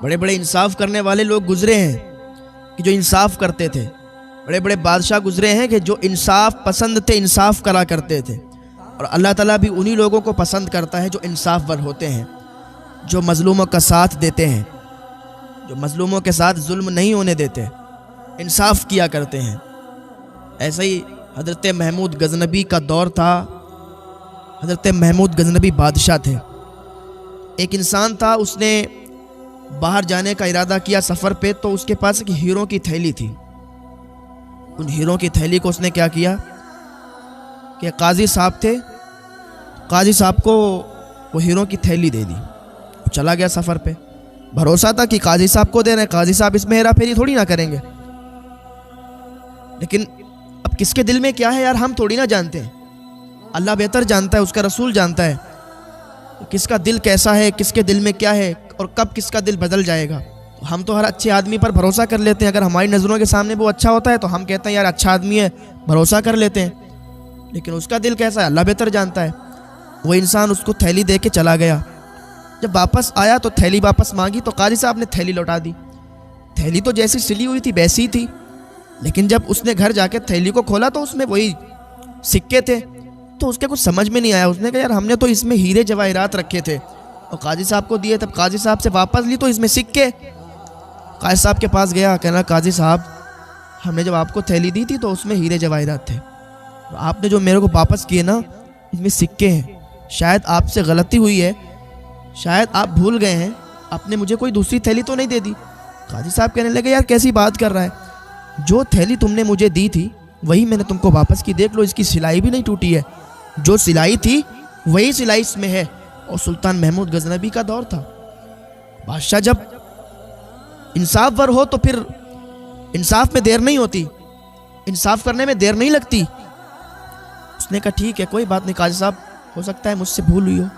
बड़े बड़े इंसाफ करने वाले लोग गुजरे हैं कि जो इंसाफ करते थे। बड़े बड़े बादशाह गुजरे हैं कि जो इंसाफ पसंद थे, इंसाफ करा करते थे। और अल्लाह ताला भी उन्हीं लोगों को पसंद करता है जो इंसाफवर होते हैं, जो मज़लूमों का साथ देते हैं, जो मज़लूमों के साथ जुल्म नहीं होने देते, इंसाफ किया करते हैं। ऐसा ही हज़रत महमूद गज़नबी का दौर था। हज़रत महमूद गज़नबी बादशाह थे। एक इंसान था, उसने बाहर जाने का इरादा किया सफ़र पे, तो उसके पास एक हीरों की थैली थी। उन हीरों की थैली को उसने क्या किया कि काजी साहब थे, काजी साहब को वो हीरों की थैली दे दी। वो चला गया सफ़र पे, भरोसा था कि काजी साहब को दे रहे हैं, काजी साहब इसमें हेरा फेरी थोड़ी ना करेंगे। लेकिन अब किसके दिल में क्या है यार, हम थोड़ी ना जानते हैं। अल्लाह बेहतर जानता है, उसका रसूल जानता है किसका दिल कैसा है, किसके दिल में क्या है और कब किसका दिल बदल जाएगा। हम तो हर अच्छे आदमी पर भरोसा कर लेते हैं। अगर हमारी नज़रों के सामने वो अच्छा होता है तो हम कहते हैं यार अच्छा आदमी है, भरोसा कर लेते हैं। लेकिन उसका दिल कैसा है अल्लाह बेहतर जानता है। वो इंसान उसको थैली दे के चला गया। जब वापस आया तो थैली वापस मांगी तो काजी साहब ने थैली लौटा दी। थैली तो जैसी सिली हुई थी वैसी ही थी, लेकिन जब उसने घर जाके थैली को खोला तो उसमें वही सिक्के थे। तो उसके कुछ समझ में नहीं आया। उसने कहा यार हमने तो इसमें हीरे जवाहरात रखे थे और काजी साहब को दिए, तब काजी साहब से वापस ली तो इसमें सिक्के। काजी साहब के पास गया, कहना काजी साहब हमने जब आपको थैली दी थी तो उसमें हीरे जवाहरात थे, तो आपने जो मेरे को वापस किए ना इसमें सिक्के हैं। शायद आपसे गलती हुई है, शायद आप भूल गए हैं, आपने मुझे कोई दूसरी थैली तो नहीं दे दी। काजी साहब कहने लगे यार कैसी बात कर रहा है, जो थैली तुमने मुझे दी थी वही मैंने तुमको वापस की, देख लो इसकी सिलाई भी नहीं टूटी है, जो सिलाई थी वही सिलाई इसमें है। और सुल्तान महमूद गजनबी का दौर था। बादशाह जब इंसाफवर हो तो फिर इंसाफ में देर नहीं होती, इंसाफ करने में देर नहीं लगती। उसने कहा ठीक है कोई बात नहीं काजी साहब, हो सकता है मुझसे भूल हुई हो।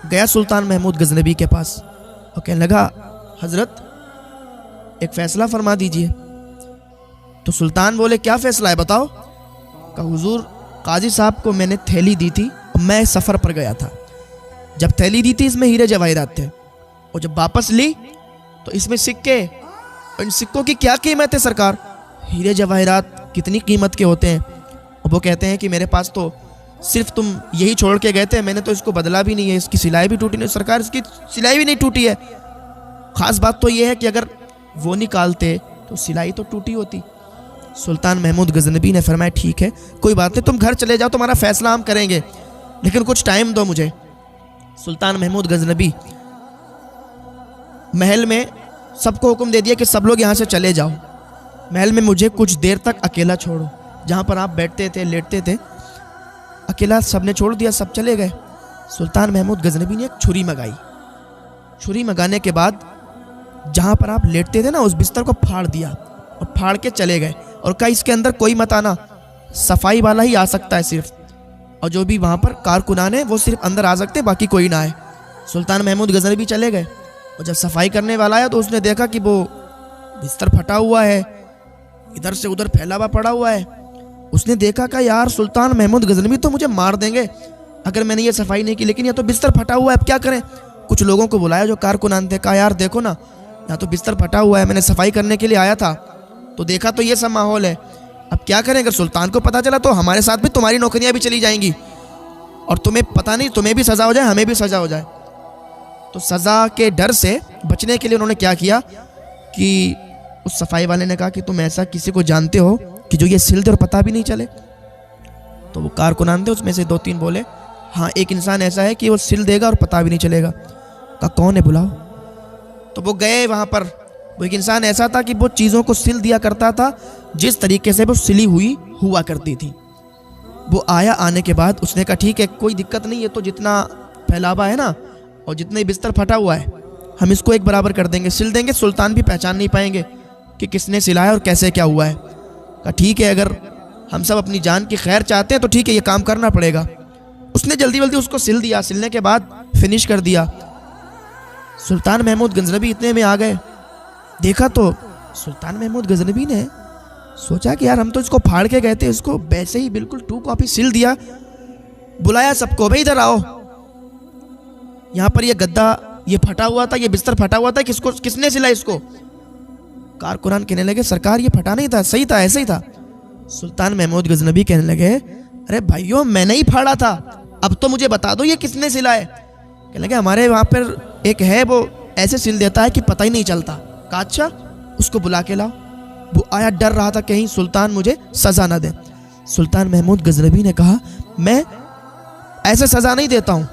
गया सुल्तान महमूद गजनबी के पास और कहने लगा हजरत एक फैसला फरमा दीजिए। तो सुल्तान बोले क्या फैसला है बताओ। कहा हुजूर काजी साहब को मैंने थैली दी थी, मैं सफ़र पर गया था, जब थैली दी थी इसमें हीरे जवाहरात थे और जब वापस ली तो इसमें सिक्के। इन सिक्कों की क्या कीमत है सरकार, हीरे जवाहरात कितनी कीमत के होते हैं। और वो कहते हैं कि मेरे पास तो सिर्फ तुम यही छोड़ के गए थे, मैंने तो इसको बदला भी नहीं है, इसकी सिलाई भी टूटी नहीं। सरकार इसकी सिलाई भी नहीं टूटी है। ख़ास बात तो ये है कि अगर वो निकालते तो सिलाई तो टूटी होती। सुल्तान महमूद गजनबी ने फरमाया ठीक है कोई बात नहीं, तुम घर चले जाओ, तुम्हारा फैसला हम करेंगे, लेकिन कुछ टाइम दो मुझे। सुल्तान महमूद गजनबी महल में सबको हुक्म दे दिया कि सब लोग यहाँ से चले जाओ, महल में मुझे कुछ देर तक अकेला छोड़ो। जहाँ पर आप बैठते थे लेटते थे अकेला सबने छोड़ दिया, सब चले गए। सुल्तान महमूद गजनबी ने एक छुरी मंगाई। छुरी मंगाने के बाद जहाँ पर आप लेटते थे ना उस बिस्तर को फाड़ दिया और फाड़ के चले गए और कहा इसके अंदर कोई मत आना, सफाई वाला ही आ सकता है सिर्फ, और जो भी वहाँ पर कारकुनान है वो सिर्फ अंदर आ सकते, बाकी कोई ना आए। सुल्तान महमूद गजनबी चले गए और जब सफाई करने वाला आया तो उसने देखा कि वो बिस्तर फटा हुआ है, इधर से उधर फैला हुआ पड़ा हुआ है। उसने देखा कि यार सुल्तान महमूद गजनबी तो मुझे मार देंगे अगर मैंने ये सफाई नहीं की, लेकिन यह तो बिस्तर फटा हुआ है, अब क्या करें। कुछ लोगों को बुलाया जो कारकुनान थे, कहा यार देखो ना यहाँ तो बिस्तर फटा हुआ है, मैंने सफाई करने के लिए आया था तो देखा तो ये सब माहौल है, अब क्या करें। अगर सुल्तान को पता चला तो हमारे साथ भी तुम्हारी नौकरियां भी चली जाएंगी और तुम्हें पता नहीं, तुम्हें भी सज़ा हो जाए हमें भी सज़ा हो जाए। तो सज़ा के डर से बचने के लिए उन्होंने क्या किया कि उस सफाई वाले ने कहा कि तुम ऐसा किसी को जानते हो कि जो ये सिल दे और पता भी नहीं चले। तो वो कारकुनान थे उसमें से 2-3 बोले हाँ एक इंसान ऐसा है कि वो सिल देगा और पता भी नहीं चलेगा। कहा कौन है बुलाओ। तो वो गए वहाँ पर। वो एक इंसान ऐसा था कि वो चीज़ों को सिल दिया करता था जिस तरीके से वो सिली हुई हुआ करती थी। वो आया, आने के बाद उसने कहा ठीक है कोई दिक्कत नहीं है, तो जितना फैलावा है ना और जितना ही बिस्तर फटा हुआ है हम इसको एक बराबर कर देंगे, सिल देंगे, सुल्तान भी पहचान नहीं पाएंगे कि किसने सिलाया और कैसे क्या हुआ है। कहा ठीक है अगर हम सब अपनी जान की खैर चाहते हैं तो ठीक है ये काम करना पड़ेगा। उसने जल्दी जल्दी उसको सिल दिया, सिलने के बाद फिनिश कर दिया। सुल्तान महमूद गजनबी इतने में आ गए, देखा तो सुल्तान महमूद गजनबी ने सोचा कि यार हम तो इसको फाड़ के गए थे, इसको वैसे ही बिल्कुल 2 कॉपी सिल दिया। बुलाया सबको, भाई इधर आओ, यहाँ पर ये गद्दा ये फटा हुआ था, ये बिस्तर फटा हुआ था, किसने सिला इसको? कारकुनान कहने लगे सरकार ये फटा नहीं था, सही था, ऐसे ही था। सुल्तान महमूद गजनबी कहने लगे अरे भाइयों मैंने ही फाड़ा था, अब तो मुझे बता दो ये किसने सिला है। कहने लगे हमारे वहाँ पर एक है वो ऐसे सिल देता है कि पता ही नहीं चलता। कहा अच्छा उसको बुला के लाओ। वो आया, डर रहा था कहीं सुल्तान मुझे सज़ा ना दे। सुल्तान महमूद गजनबी ने कहा मैं ऐसे सज़ा नहीं देता हूँ,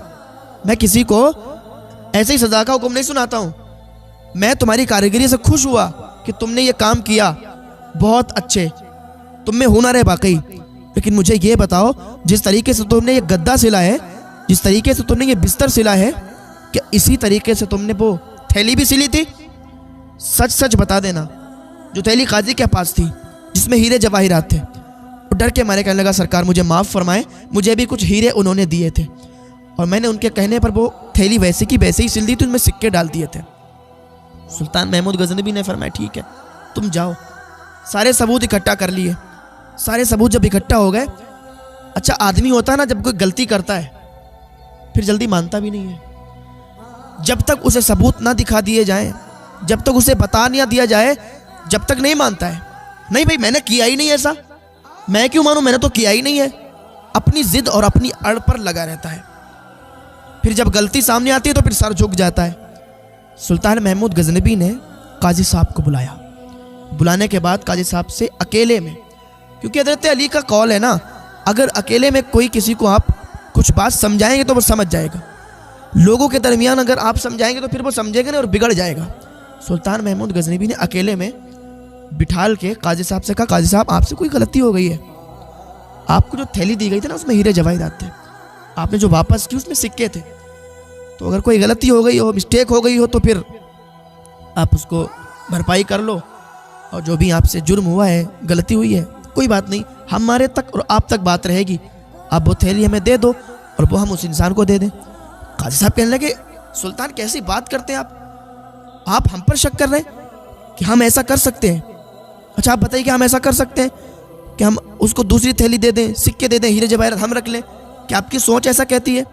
मैं किसी को ऐसे ही सज़ा का हुक्म नहीं सुनाता हूँ। मैं तुम्हारी कारीगरी से खुश हुआ कि तुमने ये काम किया, बहुत अच्छे, तुम में हुनर है वाकई। लेकिन मुझे ये बताओ जिस तरीके से तुमने ये गद्दा सिला है, जिस तरीके से तुमने ये बिस्तर सिला है, क्या इसी तरीके से तुमने वो थैली भी सिली थी? सच सच बता देना। जो थैली काजी के पास थी जिसमें हीरे जवाहिरात थे। वो डर के मारे कहने लगा सरकार मुझे माफ़ फरमाए, मुझे भी कुछ हीरे उन्होंने दिए थे और मैंने उनके कहने पर वो थैली वैसे की वैसे ही सिल दी थी, उनमें सिक्के डाल दिए थे। सुल्तान महमूद गजनबी ने फरमाया ठीक है तुम जाओ। सारे सबूत इकट्ठा कर लिए। सारे सबूत जब इकट्ठा हो गए, अच्छा आदमी होता है ना जब कोई गलती करता है फिर जल्दी मानता भी नहीं है। जब तक उसे सबूत ना दिखा दिए जाएं, जब तक उसे बता नहीं दिया जाए, जब तक नहीं मानता है। नहीं भाई मैंने किया ही नहीं ऐसा, मैं क्यों मानूं, मैंने तो किया ही नहीं है। अपनी जिद और अपनी अड़ पर लगा रहता है। फिर जब गलती सामने आती है तो फिर सर झुक जाता है। सुल्तान महमूद गजनबी ने काजी साहब को बुलाया। बुलाने के बाद काजी साहब से अकेले में, क्योंकि हजरत अली का कौल है ना, अगर अकेले में कोई किसी को आप कुछ बात समझाएंगे तो वो समझ जाएगा, लोगों के दरमियान अगर आप समझाएंगे तो फिर वो समझेगा नहीं और बिगड़ जाएगा। सुल्तान महमूद गजनबी ने अकेले में बिठाल के काजी साहब से कहा काजी साहब आपसे कोई गलती हो गई है, आपको जो थैली दी गई थी ना उसमें हीरे जवाहिरात थे, आपने जो वापस की उसमें सिक्के थे, तो अगर कोई गलती हो गई हो, मिस्टेक हो गई हो तो फिर आप उसको भरपाई कर लो, और जो भी आपसे जुर्म हुआ है, गलती हुई है, कोई बात नहीं, हमारे तक और आप तक बात रहेगी, आप वो थैली हमें दे दो और वो हम उस इंसान को दे दें। काजी साहब कहने लगे सुल्तान कैसी बात करते हैं आप हम पर शक कर रहे हैं कि हम ऐसा कर सकते हैं? अच्छा आप बताइए कि हम ऐसा कर सकते हैं कि हम उसको दूसरी थैली दे दें, सिक्के दे दें, हीरे जवाहरात हम रख लें? क्या आपकी सोच ऐसा कहती है?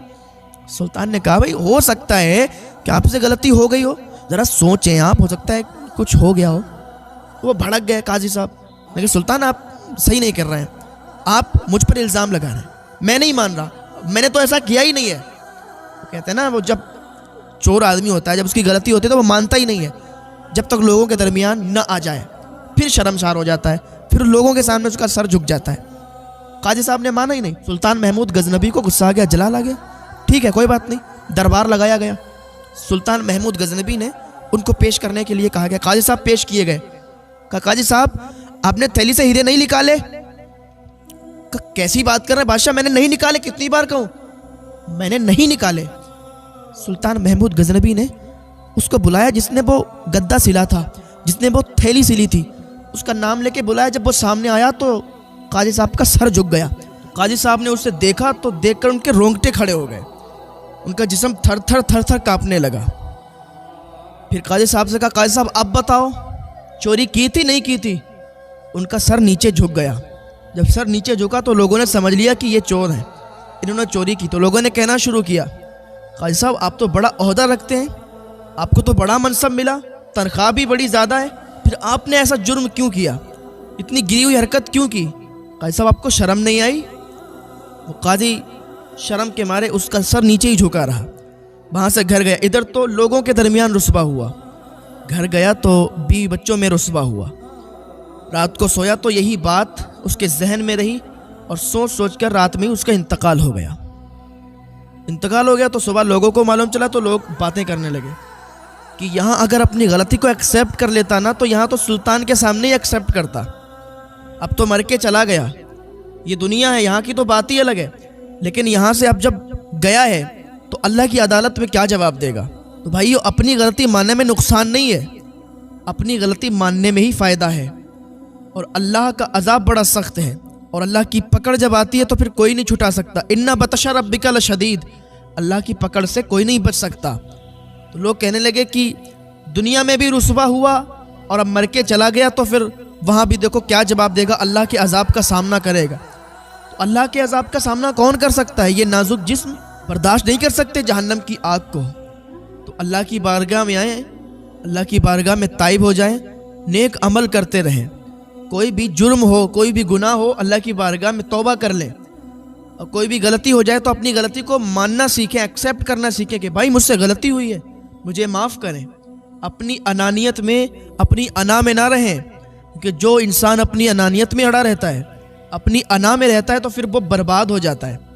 सुल्तान ने कहा भाई हो सकता है कि आपसे गलती हो गई हो, ज़रा सोचें आप, हो सकता है कुछ हो गया हो। वो भड़क गए काजी साहब। लेकिन सुल्तान आप सही नहीं कर रहे हैं, आप मुझ पर इल्ज़ाम लगा रहे हैं, मैं नहीं मान रहा, मैंने तो ऐसा किया ही नहीं है। कहते हैं ना वो जब चोर आदमी होता है, जब उसकी गलती होती है तो वो मानता ही नहीं है, जब तक लोगों के दरमियान न आ जाए फिर शर्मसार हो जाता है, फिर लोगों के सामने उसका सर झुक जाता है। काजी साहब ने माना ही नहीं। सुल्तान महमूद गजनबी को गुस्सा आ गया, जलाल आ गया। ठीक है कोई बात नहीं, दरबार लगाया गया। सुल्तान महमूद गजनबी ने उनको पेश करने के लिए कहा गया। काजी साहब पेश किए गए। कहा काजी साहब आपने थैली से हीरे नहीं निकाले? कैसी बात कर रहे हैं बादशाह, मैंने नहीं निकाले, कितनी बार कहूं, मैंने नहीं निकाले। सुल्तान महमूद गजनबी ने उसको बुलाया जिसने वो गद्दा सिला था, जिसने वो थैली सिली थी, उसका नाम लेके बुलाया। जब वो सामने आया तो काजी साहब का सर झुक गया। काजी साहब ने उसे देखा तो देखकर उनके रोंगटे खड़े हो गए, उनका जिस्म थर थर कांपने लगा। फिर काजी साहब से कहा काजी साहब अब बताओ चोरी की थी नहीं की थी? उनका सर नीचे झुक गया। जब सर नीचे झुका तो लोगों ने समझ लिया कि ये चोर हैं, इन्होंने चोरी की। तो लोगों ने कहना शुरू किया काजी साहब आप तो बड़ा ओहदा रखते हैं, आपको तो बड़ा मनसब मिला, तनख्वाह भी बड़ी ज़्यादा है, फिर आपने ऐसा जुर्म क्यों किया, इतनी गिरी हुई हरकत क्यों की? काजी साहब आपको शर्म नहीं आई? वो काजी शर्म के मारे उसका सर नीचे ही झुका रहा। वहाँ से घर गया। इधर तो लोगों के दरमियान रुस्वा हुआ, घर गया तो बीवी बच्चों में रुस्वा हुआ। रात को सोया तो यही बात उसके जहन में रही और सोच सोच कर रात में उसका इंतकाल हो गया। इंतकाल हो गया तो सुबह लोगों को मालूम चला तो लोग बातें करने लगे कि यहाँ अगर अपनी गलती को एक्सेप्ट कर लेता ना तो यहाँ तो सुल्तान के सामने ही एक्सेप्ट करता, अब तो मर के चला गया, ये दुनिया है, यहाँ की तो बात ही अलग है, लेकिन यहाँ से अब जब गया है तो अल्लाह की अदालत में क्या जवाब देगा? तो भाई अपनी गलती मानने में नुकसान नहीं है, अपनी गलती मानने में ही फ़ायदा है। और अल्लाह का अजाब बड़ा सख्त है और अल्लाह की पकड़ जब आती है तो फिर कोई नहीं छुटा सकता। इन्ना बतशा रब्बिका लशदीद, अल्लाह की पकड़ से कोई नहीं बच सकता। तो लोग कहने लगे कि दुनिया में भी रुसवा हुआ और अब मर के चला गया तो फिर वहाँ भी देखो क्या जवाब देगा, अल्लाह के अजाब का सामना करेगा। तो अल्लाह के अजाब का सामना कौन कर सकता है? ये नाजुक जिस्म बर्दाश्त नहीं कर सकते जहन्नम की आग को। तो अल्लाह की बारगाह में आएँ, अल्लाह की बारगाह में ताइब हो जाएं, नेक अमल करते रहें। कोई भी जुर्म हो, कोई भी गुनाह हो, अल्लाह की बारगाह में तौबा कर लें। और कोई भी गलती हो जाए तो अपनी गलती को मानना सीखें, एक्सेप्ट करना सीखें कि भाई मुझसे गलती हुई है, मुझे माफ़ करें। अपनी अनानियत में, अपनी अना में ना रहें, क्योंकि जो इंसान अपनी अनानियत में अड़ा रहता है, अपनी अना में रहता है, तो फिर वो बर्बाद हो जाता है।